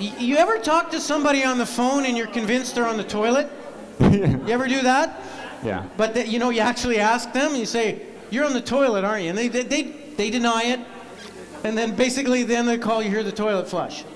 You ever talk to somebody on the phone and you're convinced they're on the toilet? You ever do that? Yeah. But you know, you actually ask them, and you say, "You're on the toilet, aren't you?" And they deny it, and then basically then they call, you hear the toilet flush.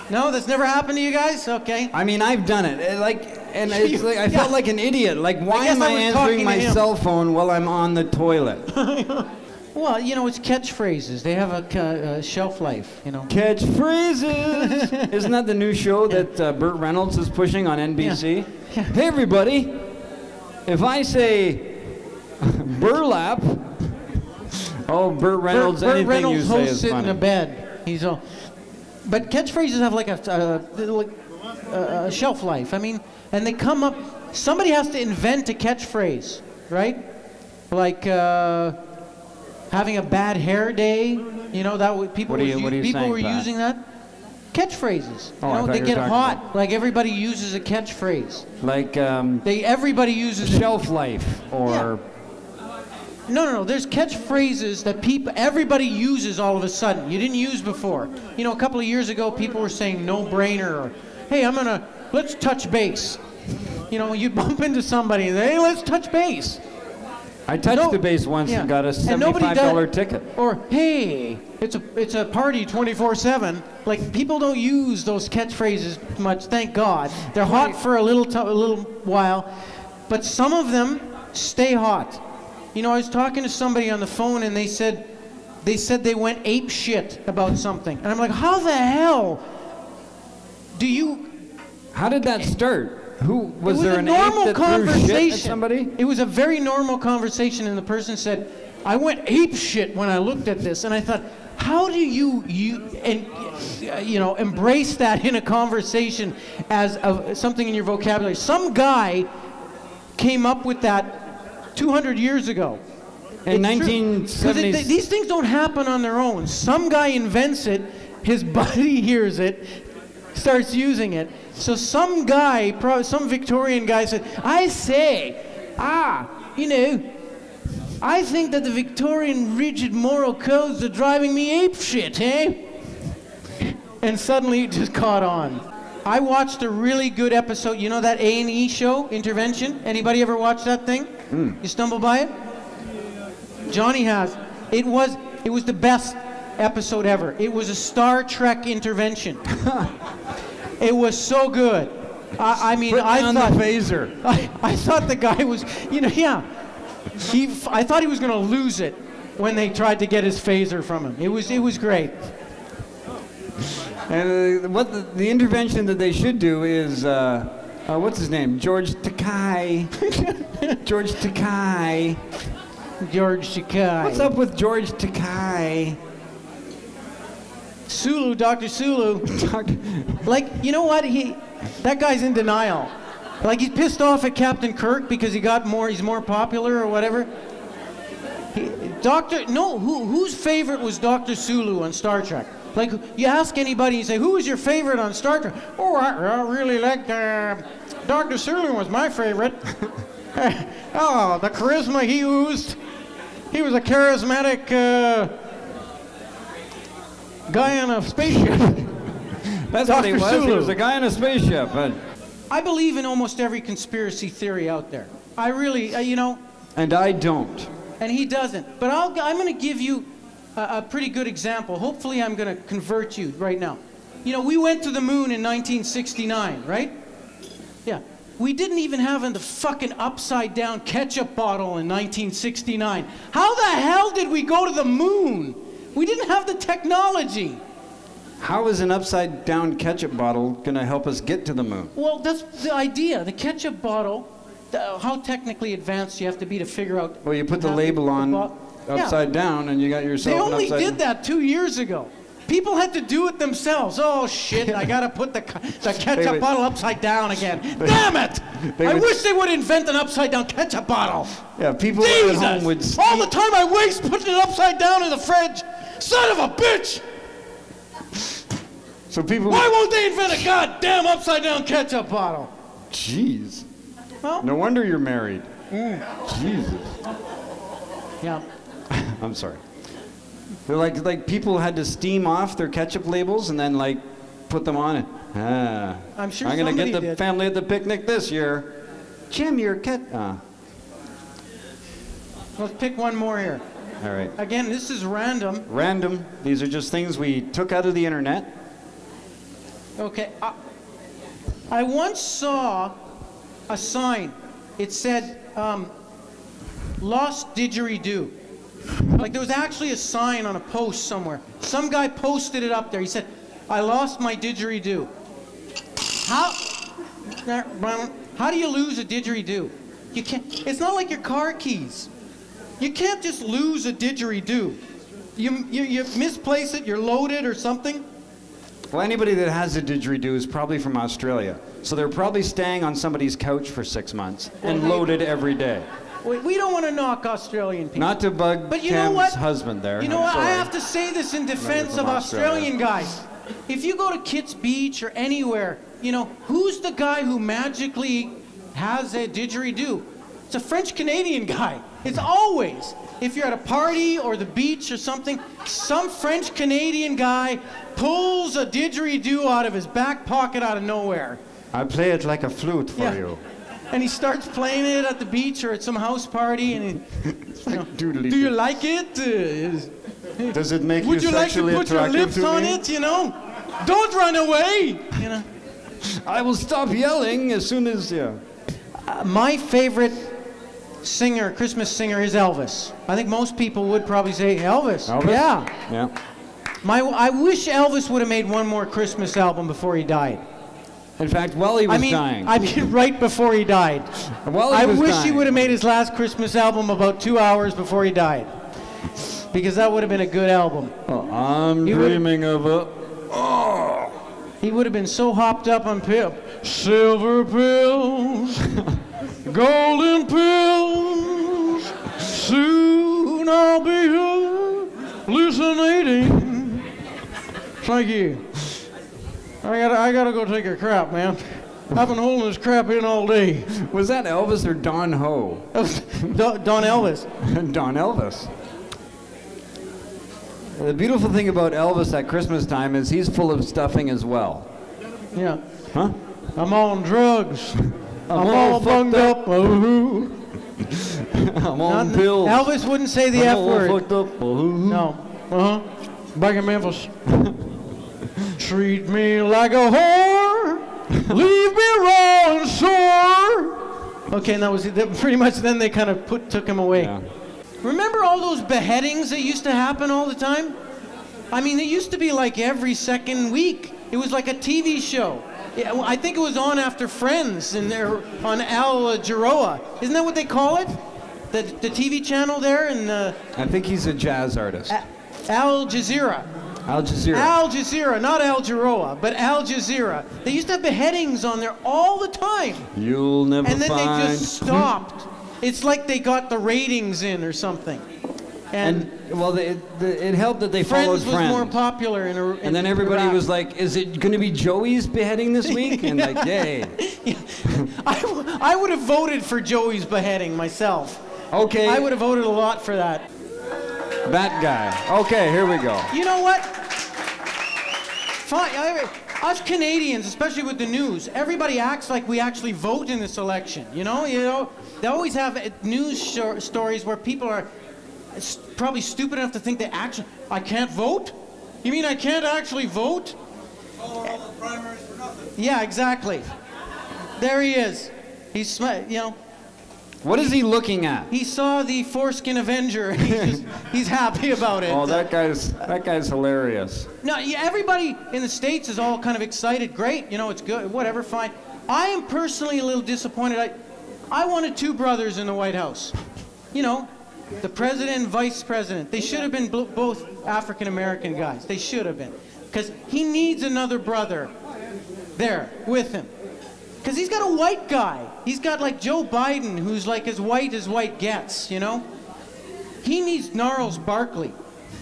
No, that's never happened to you guys? Okay. I mean, I've done it. It's like I felt like an idiot. Like, why am I answering my cell phone while I'm on the toilet? Well, you know, it's catchphrases. They have a shelf life, you know. Catchphrases! Isn't that the new show that Burt Reynolds is pushing on NBC? Yeah. Hey, everybody. If I say burlap, Burt Reynolds, Burt anything Reynolds you say hosts is it funny. in a bed. He's all... But catchphrases have like a shelf life. I mean, and they come up... Somebody has to invent a catchphrase, right? Like... having a bad hair day, you know, that people were using that. Catchphrases. Oh, you know, I they get hot. about... Like everybody uses a catchphrase. Like everybody uses shelf life or. Yeah. No. There's catchphrases that everybody uses all of a sudden. You didn't use before. You know, a couple of years ago, people were saying "no-brainer" or "Hey, let's touch base." You know, you'd bump into somebody and "Hey, let's touch base." I touched the base once and got a $75 ticket. Or, "Hey, it's a party 24/7. Like, people don't use those catchphrases much, thank God. They're hot for a little while, but some of them stay hot. You know, I was talking to somebody on the phone and they said they went ape shit about something. And I'm like, how the hell do you... How did that start? Was there an normal ape that threw shit at somebody? It was a very normal conversation, and the person said, "I went ape shit when I looked at this," and I thought, how do you embrace that in a conversation as something in your vocabulary? Some guy came up with that 200 years ago. In 1970s. These things don't happen on their own. Some guy invents it, his buddy hears it, starts using it. So some guy, some Victorian guy said, I think that the Victorian rigid moral codes are driving me apeshit, eh? And suddenly it just caught on. I watched a really good episode, you know that A&E show, Intervention? Anybody ever watch that thing? You stumble by it? Johnny has. It was the best episode ever. It was a Star Trek intervention. It was so good. I thought the phaser. I thought the guy was, I thought he was going to lose it when they tried to get his phaser from him. It was great. And what the intervention that they should do is, what's his name? George Takei. George Takei. George Takei. What's up with George Takei? Sulu, Dr. Sulu. Like, you know what? That guy's in denial. Like, he's pissed off at Captain Kirk because he's more popular or whatever. Whose favorite was Dr. Sulu on Star Trek? Like, you ask anybody, you say, who was your favorite on Star Trek? Oh, I really liked, Dr. Sulu was my favorite. Oh, the charisma he oozed. He was a charismatic, guy on a spaceship. That's what he was. Sulu. He was a guy on a spaceship. But I believe in almost every conspiracy theory out there. I really, And I don't. And he doesn't. But I'm going to give you a pretty good example. Hopefully I'm going to convert you right now. You know, we went to the moon in 1969, right? Yeah. We didn't even have the fucking upside-down ketchup bottle in 1969. How the hell did we go to the moon? We didn't have the technology. How is an upside-down ketchup bottle going to help us get to the moon? Well, that's the idea. The ketchup bottle, how technically advanced you have to be to figure out... Well, you put the label on upside down, and you got yourself an upside down. They only did that 2 years ago. People had to do it themselves. Oh, shit, I got to put the ketchup bottle upside down again. Damn it! I wish they would invent an upside-down ketchup bottle. Yeah, people at home would... All the time I waste putting it upside down in the fridge. Son of a bitch! So people... Why won't they invent a goddamn upside-down ketchup bottle? Jeez. Well, no wonder you're married. Jesus. Yeah. I'm sorry. They're like people had to steam off their ketchup labels and then put them on it. I'm sure I'm gonna get somebody the did. family at the picnic this year. Jim, your cat. Let's pick one more here. All right. Again, this is random. Random. These are just things we took out of the internet. Okay. I once saw a sign. It said, lost didgeridoo. Like there was actually a sign on a post somewhere. Some guy posted it up there. He said, I lost my didgeridoo. How do you lose a didgeridoo? You can't. It's not like your car keys. You can't just lose a didgeridoo. You misplace it, you're loaded or something. Well, anybody that has a didgeridoo is probably from Australia. So they're probably staying on somebody's couch for 6 months and loaded every day. We don't want to knock Australian people. Not to bug but you know Cam's what? husband there. You know I'm what? sorry. I have to say this in defense of Australian guys. If you go to Kitts Beach or anywhere, you know, who's the guy who magically has a didgeridoo? It's a French-Canadian guy. It's always. If you're at a party or the beach or something, some French-Canadian guy pulls a didgeridoo out of his back pocket out of nowhere. I play it like a flute for you. And he starts playing it at the beach or at some house party, and he, do you like it? Does it make Would you you like to sexually put your attractive lips to on me? it? You know, don't run away. You know. I will stop yelling as soon as My favorite singer, Christmas singer, is Elvis. I think most people would probably say Elvis. Elvis? Yeah. I wish Elvis would have made one more Christmas album before he died. In fact, while he was dying. I mean, right before he died. I wish he would have made his last Christmas album about 2 hours before he died. Because that would have been a good album. I'm dreaming of a... He would have been so hopped up on pills. Silver pills, golden pills, soon I'll be hallucinating. Thank you. I gotta go take a crap, man. I've been holding this crap in all day. Was that Elvis or Don Ho? Don Elvis. Don Elvis. The beautiful thing about Elvis at Christmas time is he's full of stuffing as well. Yeah. Huh? I'm on drugs. I'm all bunged up. I'm on pills. Elvis wouldn't say the F word. Fucked up. No. Back in Memphis. Treat me like a whore. Leave me raw and sore. Okay, and that was pretty much. Then they kind of took him away. Yeah. Remember all those beheadings that used to happen all the time? I mean, it used to be like every second week. It was like a TV show. I think it was on after Friends and they're on Al Jazeera. Isn't that what they call it? The TV channel there in I think he's a jazz artist. Al Jazeera. Al Jazeera. Al Jazeera, not Al Jazeera, but Al Jazeera. They used to have beheadings on there all the time. You'll never find. And then they just stopped. It's like they got the ratings in or something. And well, it helped that they followed Friends was more popular and then everybody was like, is it going to be Joey's beheading this week? And like, yay. Yeah. I would have voted for Joey's beheading myself. Okay. I would have voted a lot for that. That guy. Okay, here we go. You know what? Fine. Us Canadians, especially with the news, everybody acts like we actually vote in this election. You know, they always have news stories where people are probably stupid enough to think they actually. I can't vote? You mean I can't actually vote? All the primaries for nothing. Yeah, exactly. There he is. He's, What is he looking at? He saw the foreskin Avenger. And he's happy about it. Oh, that guy's hilarious. No, everybody in the States is all kind of excited. Great, it's good. Whatever, fine. I am personally a little disappointed. I wanted two brothers in the White House. The president and vice president. They should have been both African American guys. They should have been, because he needs another brother there with him. Because he's got a white guy. He's got like Joe Biden, who's like as white gets, He needs Gnarls Barkley.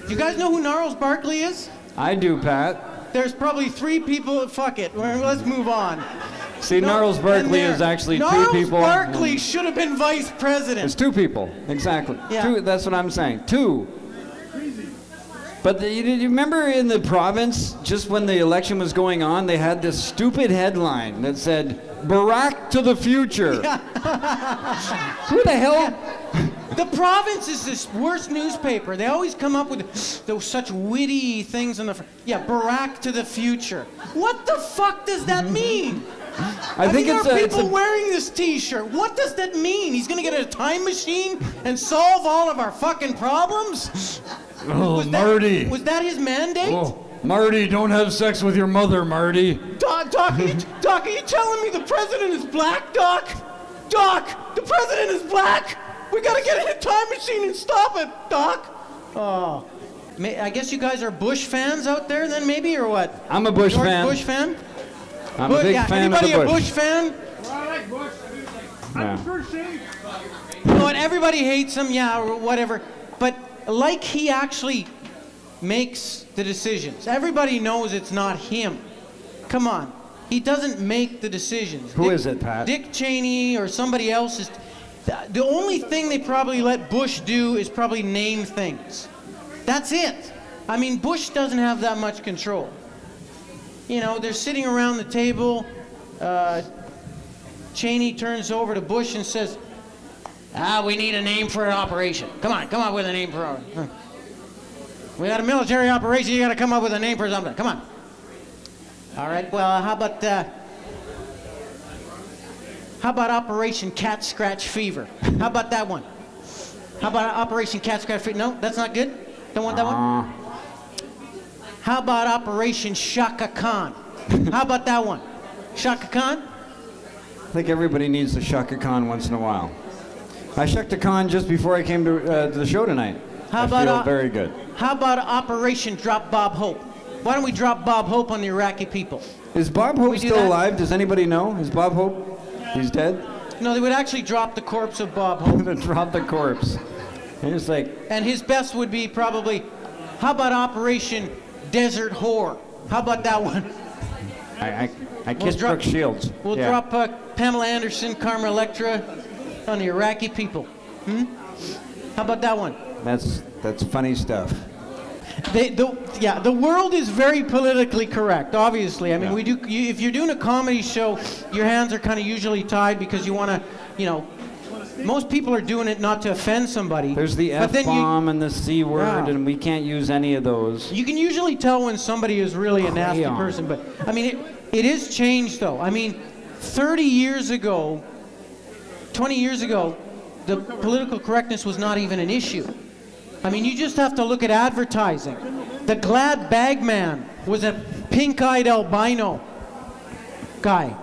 Do you guys know who Gnarls Barkley is? I do, Pat. There's probably 3 people. Fuck it. Let's move on. See, Gnarls Barkley is actually 2 people. Gnarls Barkley should have been vice president. It's 2 people, exactly. Yeah. 2, that's what I'm saying. 2. But you remember in the province, just when the election was going on, they had this stupid headline that said, Bahrich to the future. Yeah. Who the hell? Yeah. The province is this worst newspaper. They always come up with those such witty things on the front. Yeah, Bahrich to the future. What the fuck does that mean? I think mean, there are people wearing this T-shirt. What does that mean? He's gonna get a time machine and solve all of our fucking problems? Oh, Marty. Was that his mandate? Oh, Marty, don't have sex with your mother, Marty. Doc, are you telling me the president is black, Doc? Doc, the president is black. We gotta get in a time machine and stop it, Doc. Oh, I guess you guys are Bush fans out there, then maybe, or what? I'm a Bush fan. Bush fan. I'm a big fan of the Bush. Anybody a Bush fan? I like Bush. You know what? Everybody hates him, yeah, or whatever. But like he actually makes the decisions. Everybody knows it's not him. Come on. He doesn't make the decisions. Who is it, Pat? Dick Cheney or somebody else is... The only thing they probably let Bush do is probably name things. That's it. I mean, Bush doesn't have that much control. You know, they're sitting around the table. Cheney turns over to Bush and says, we need a name for an operation. Come on with a name for our... We got a military operation, you gotta come up with a name for something. Come on. All right, well, how about Operation Cat Scratch Fever? How about that one? How about Operation Cat Scratch Fever? No, that's not good? Don't want that one? How about Operation Shaka Khan? How about that one? Shaka Khan? I think everybody needs a Shaka Khan once in a while. I Shaka Khan just before I came to the show tonight. I feel very good. How about Operation Drop Bob Hope? Why don't we drop Bob Hope on the Iraqi people? Is Bob Hope still alive? Does anybody know? Is Bob Hope? He's dead? No, they would actually drop the corpse of Bob Hope. Drop the corpse. It's like... And his best would be probably, how about Operation Desert Whore? How about that one? I kissed Brooke Shields. We'll drop Pamela Anderson, Karma Electra on the Iraqi people. How about that one? That's funny stuff. The world is very politically correct, obviously. I mean, if you're doing a comedy show, your hands are kind of usually tied because you want to, you know, most people are doing it not to offend somebody. There's the F-bomb and the C word, and we can't use any of those. You can usually tell when somebody is really a nasty person, but, I mean, it is changed, though. I mean, 30 years ago, 20 years ago, the political correctness was not even an issue. I mean, you just have to look at advertising. The Glad Bag Man was a pink-eyed albino guy.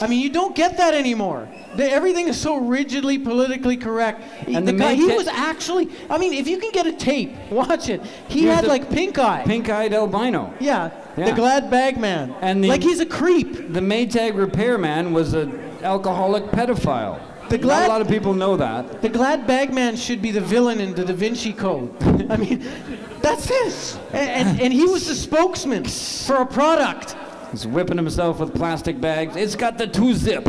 I mean, you don't get that anymore. Everything is so rigidly politically correct. And the guy, he was actually, I mean, if you can get a tape, watch it. He had like pink eye. Pink-eyed albino. Yeah, the Glad Bag Man. And like he's a creep. The Maytag repairman was an alcoholic pedophile. Not a lot of people know that. The Glad Bag Man should be the villain in the Da Vinci Code. I mean, that's it. And he was the spokesman for a product. He's whipping himself with plastic bags. It's got the 2-zip.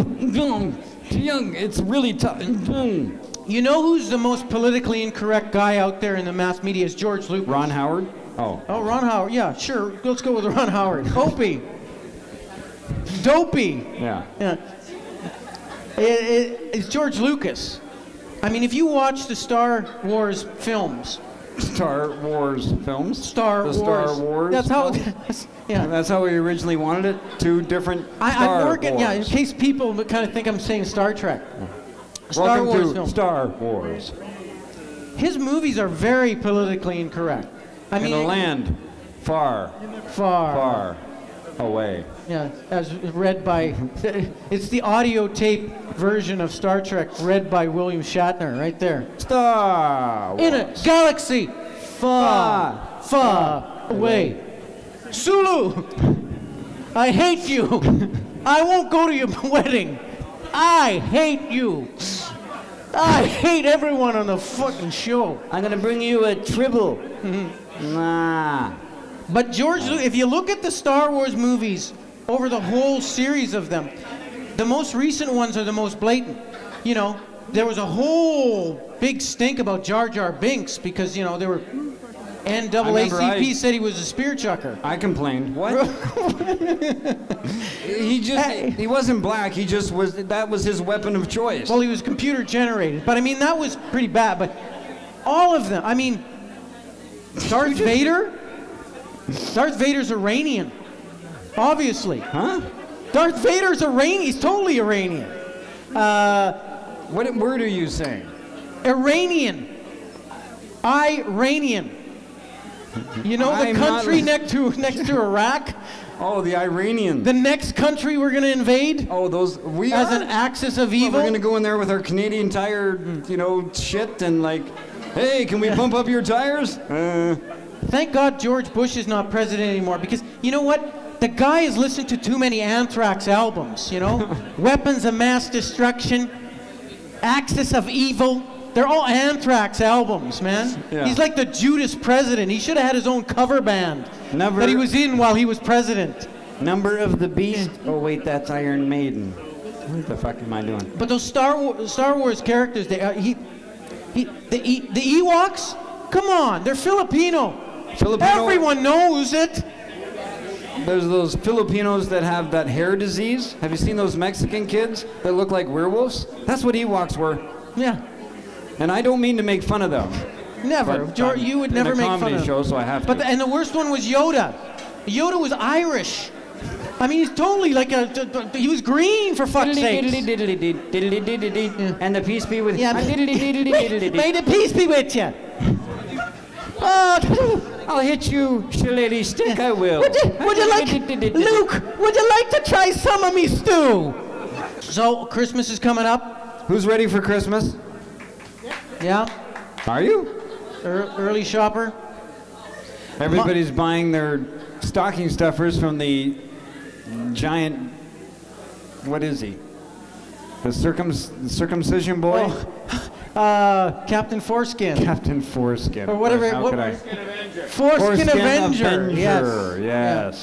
It's really tough. You know who's the most politically incorrect guy out there in the mass media is George Lucas. Ron Howard? Oh, Ron Howard. Yeah, sure. Let's go with Ron Howard. Opie. Dopey. Yeah. It's George Lucas. I mean, if you watch the Star Wars films. Star Wars films? Star Wars. Star Wars. That's how. Yeah. That's how we originally wanted it. Two different Star Wars. Yeah, in case people kind of think I'm saying Star Trek. Star Wars film. Star Wars. His movies are very politically incorrect. I mean, in a land far away. Yeah, as read by, it's the audio tape version of Star Trek read by William Shatner, right there. Star Wars. In a galaxy far away. Sulu, I hate you. I won't go to your wedding. I hate you. I hate everyone on the fucking show. I'm gonna bring you a tribble. Nah. But George, if you look at the Star Wars movies, over the whole series of them, the most recent ones are the most blatant. You know, there was a whole big stink about Jar Jar Binks because, you know, they were NAACP said he was a spear chucker. I complained. What? He wasn't black. He just was. That was his weapon of choice. Well, he was computer generated, but I mean that was pretty bad. But all of them. I mean, Darth Vader. Darth Vader's Iranian, obviously. Huh? Darth Vader's Iranian. He's totally Iranian. What word are you saying? Iranian. Iranian. You know the country next to Iraq? Oh, the Iranians. The next country we're going to invade? Oh, those we as are? An axis of evil? Well, we're going to go in there with our Canadian Tire, shit and like, hey, can we pump up your tires? Thank God George Bush is not president anymore because you know what? The guy has listened to too many Anthrax albums, Weapons of Mass Destruction, Axis of Evil. They're all Anthrax albums, man. Yeah. He's like the Judas president. He should have had his own cover band that he was in while he was president. Number of the Beast. Oh wait, that's Iron Maiden. What the fuck am I doing? But those Star Wars characters, the Ewoks, come on, they're Filipino. Everyone knows it. There's those Filipinos that have that hair disease. Have you seen those Mexican kids that look like werewolves? That's what Ewoks were. Yeah. And I don't mean to make fun of them. Never. But, you would never make fun of them. It's a comedy show, so I have to. And the worst one was Yoda. Yoda was Irish. I mean, he's totally like he was green for fuck's sake. And the peace be with you. Yeah, may the peace be with you. Oh, I'll hit you, shillelagh stick, I will. Would you like, Luke, would you like to try some of me stew? So, Christmas is coming up. Who's ready for Christmas? Yeah. Are you? Early shopper. Everybody's buying their stocking stuffers from the giant, what is he? The circumcision boy? Oh, Captain Foreskin. Captain Foreskin. Or whatever. How could I? Foreskin Avenger. Yes. Yeah.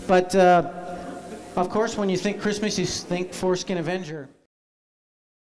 But, of course, when you think Christmas, you think Foreskin Avenger.